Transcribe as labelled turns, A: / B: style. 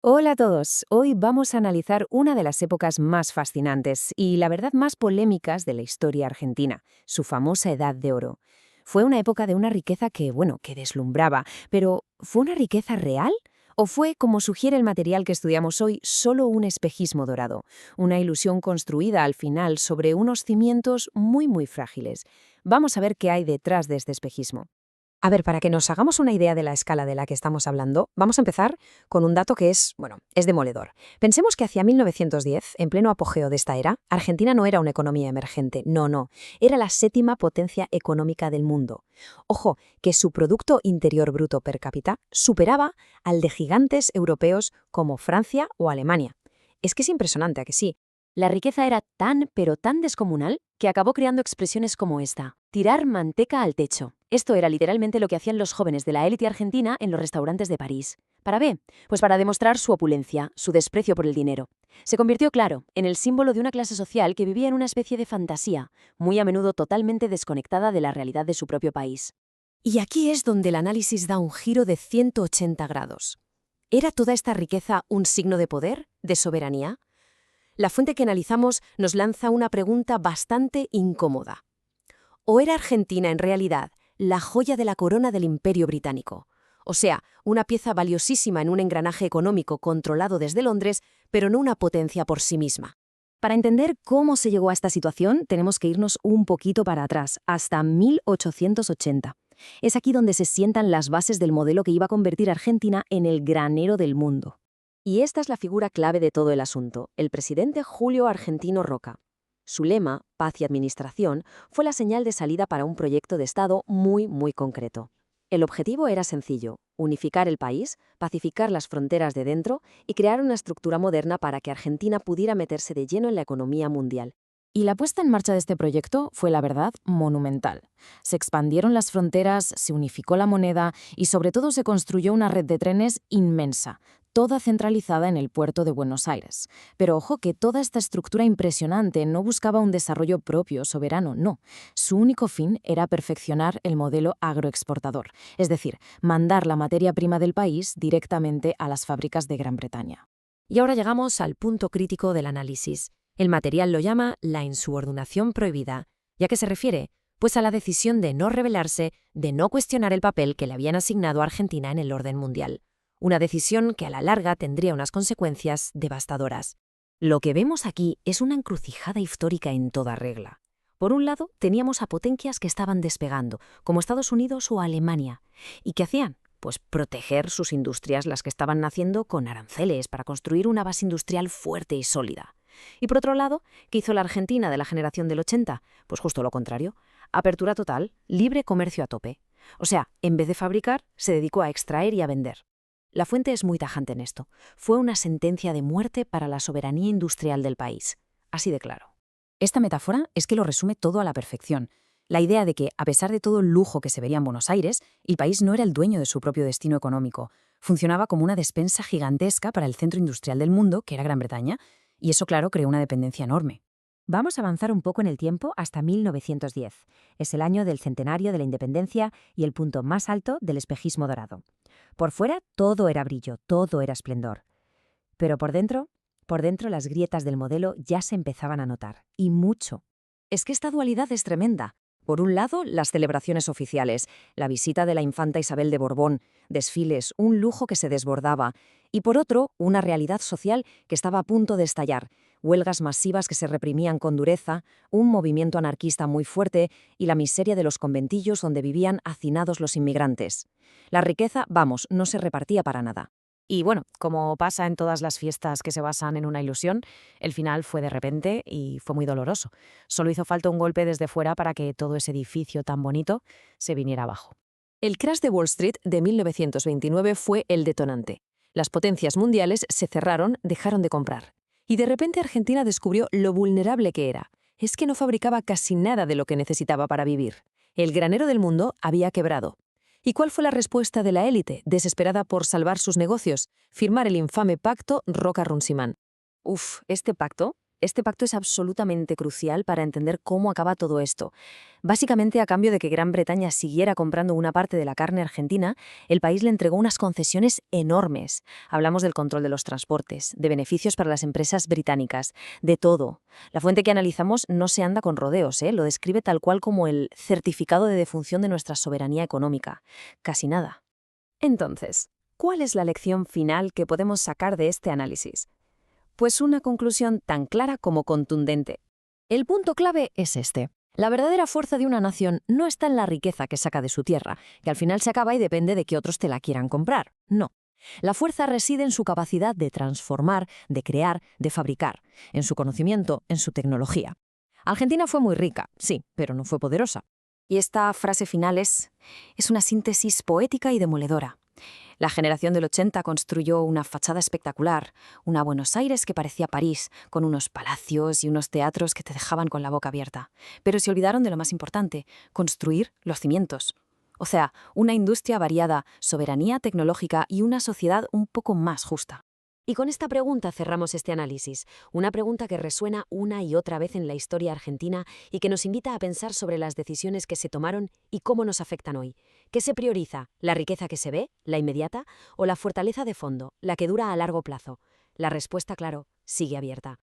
A: Hola a todos, hoy vamos a analizar una de las épocas más fascinantes y la verdad más polémicas de la historia argentina, su famosa Edad de Oro. Fue una época de una riqueza que deslumbraba, pero ¿fue una riqueza real? ¿O fue, como sugiere el material que estudiamos hoy, solo un espejismo dorado? Una ilusión construida al final sobre unos cimientos muy frágiles. Vamos a ver qué hay detrás de este espejismo.
B: A ver, para que nos hagamos una idea de la escala de la que estamos hablando, vamos a empezar con un dato que es demoledor. Pensemos que hacia 1910, en pleno apogeo de esta era, Argentina no era una economía emergente, no, era la séptima potencia económica del mundo. Ojo, que su Producto Interior Bruto per cápita superaba al de gigantes europeos como Francia o Alemania. Es que es impresionante, ¿a que sí?
C: La riqueza era tan, pero tan descomunal que acabó creando expresiones como esta: tirar manteca al techo. Esto era literalmente lo que hacían los jóvenes de la élite argentina en los restaurantes de París. ¿Para qué? Pues para demostrar su opulencia, su desprecio por el dinero. Se convirtió, claro, en el símbolo de una clase social que vivía en una especie de fantasía, muy a menudo totalmente desconectada de la realidad de su propio país.
B: Y aquí es donde el análisis da un giro de 180 grados. ¿Era toda esta riqueza un signo de poder, de soberanía? La fuente que analizamos nos lanza una pregunta bastante incómoda. ¿O era Argentina en realidad la joya de la corona del Imperio Británico? O sea, una pieza valiosísima en un engranaje económico controlado desde Londres, pero no una potencia por sí misma.
C: Para entender cómo se llegó a esta situación, tenemos que irnos un poquito para atrás, hasta 1880. Es aquí donde se sientan las bases del modelo que iba a convertir a Argentina en el granero del mundo. Y esta es la figura clave de todo el asunto, el presidente Julio Argentino Roca. Su lema, paz y administración, fue la señal de salida para un proyecto de Estado muy concreto. El objetivo era sencillo: unificar el país, pacificar las fronteras de dentro y crear una estructura moderna para que Argentina pudiera meterse de lleno en la economía mundial.
A: Y la puesta en marcha de este proyecto fue, la verdad, monumental. Se expandieron las fronteras, se unificó la moneda y sobre todo se construyó una red de trenes inmensa, toda centralizada en el puerto de Buenos Aires. Pero ojo que toda esta estructura impresionante no buscaba un desarrollo propio, soberano, no. Su único fin era perfeccionar el modelo agroexportador, es decir, mandar la materia prima del país directamente a las fábricas de Gran Bretaña.
B: Y ahora llegamos al punto crítico del análisis. El material lo llama la insubordinación prohibida, ya que se refiere pues a la decisión de no rebelarse, de no cuestionar el papel que le habían asignado a Argentina en el orden mundial. Una decisión que a la larga tendría unas consecuencias devastadoras. Lo que vemos aquí es una encrucijada histórica en toda regla. Por un lado, teníamos a potencias que estaban despegando, como Estados Unidos o Alemania. ¿Y qué hacían? Pues proteger sus industrias, las que estaban naciendo, con aranceles para construir una base industrial fuerte y sólida. Y por otro lado, ¿qué hizo la Argentina de la generación del 80? Pues justo lo contrario. Apertura total, libre comercio a tope. O sea, en vez de fabricar, se dedicó a extraer y a vender. La fuente es muy tajante en esto. Fue una sentencia de muerte para la soberanía industrial del país. Así de claro.
A: Esta metáfora es que lo resume todo a la perfección. La idea de que, a pesar de todo el lujo que se vería en Buenos Aires, el país no era el dueño de su propio destino económico. Funcionaba como una despensa gigantesca para el centro industrial del mundo, que era Gran Bretaña, y eso, claro, creó una dependencia enorme.
C: Vamos a avanzar un poco en el tiempo hasta 1910. Es el año del centenario de la independencia y el punto más alto del espejismo dorado. Por fuera todo era brillo, todo era esplendor. Pero por dentro las grietas del modelo ya se empezaban a notar, y mucho.
B: Es que esta dualidad es tremenda. Por un lado, las celebraciones oficiales, la visita de la infanta Isabel de Borbón, desfiles, un lujo que se desbordaba. Y por otro, una realidad social que estaba a punto de estallar, huelgas masivas que se reprimían con dureza, un movimiento anarquista muy fuerte y la miseria de los conventillos donde vivían hacinados los inmigrantes. La riqueza, vamos, no se repartía para nada.
A: Y bueno, como pasa en todas las fiestas que se basan en una ilusión, el final fue de repente y fue muy doloroso. Solo hizo falta un golpe desde fuera para que todo ese edificio tan bonito se viniera abajo.
B: El crash de Wall Street de 1929 fue el detonante. Las potencias mundiales se cerraron, dejaron de comprar. Y de repente Argentina descubrió lo vulnerable que era. Es que no fabricaba casi nada de lo que necesitaba para vivir. El granero del mundo había quebrado. ¿Y cuál fue la respuesta de la élite, desesperada por salvar sus negocios? Firmar el infame pacto Roca-Runciman. Este pacto
C: Este pacto es absolutamente crucial para entender cómo acaba todo esto. Básicamente, a cambio de que Gran Bretaña siguiera comprando una parte de la carne argentina, el país le entregó unas concesiones enormes. Hablamos del control de los transportes, de beneficios para las empresas británicas, de todo. La fuente que analizamos no se anda con rodeos, lo describe tal cual como el certificado de defunción de nuestra soberanía económica. Casi nada.
B: Entonces, ¿cuál es la lección final que podemos sacar de este análisis? Pues una conclusión tan clara como contundente.
A: El punto clave es este. La verdadera fuerza de una nación no está en la riqueza que saca de su tierra, que al final se acaba y depende de que otros te la quieran comprar. No. La fuerza reside en su capacidad de transformar, de crear, de fabricar, en su conocimiento, en su tecnología. Argentina fue muy rica, sí, pero no fue poderosa.
C: Y esta frase final es una síntesis poética y demoledora. La generación del 80 construyó una fachada espectacular, una Buenos Aires que parecía París, con unos palacios y unos teatros que te dejaban con la boca abierta. Pero se olvidaron de lo más importante, construir los cimientos. O sea, una industria variada, soberanía tecnológica y una sociedad un poco más justa.
B: Y con esta pregunta cerramos este análisis, una pregunta que resuena una y otra vez en la historia argentina y que nos invita a pensar sobre las decisiones que se tomaron y cómo nos afectan hoy. ¿Qué se prioriza? ¿La riqueza que se ve, la inmediata, o la fortaleza de fondo, la que dura a largo plazo? La respuesta, claro, sigue abierta.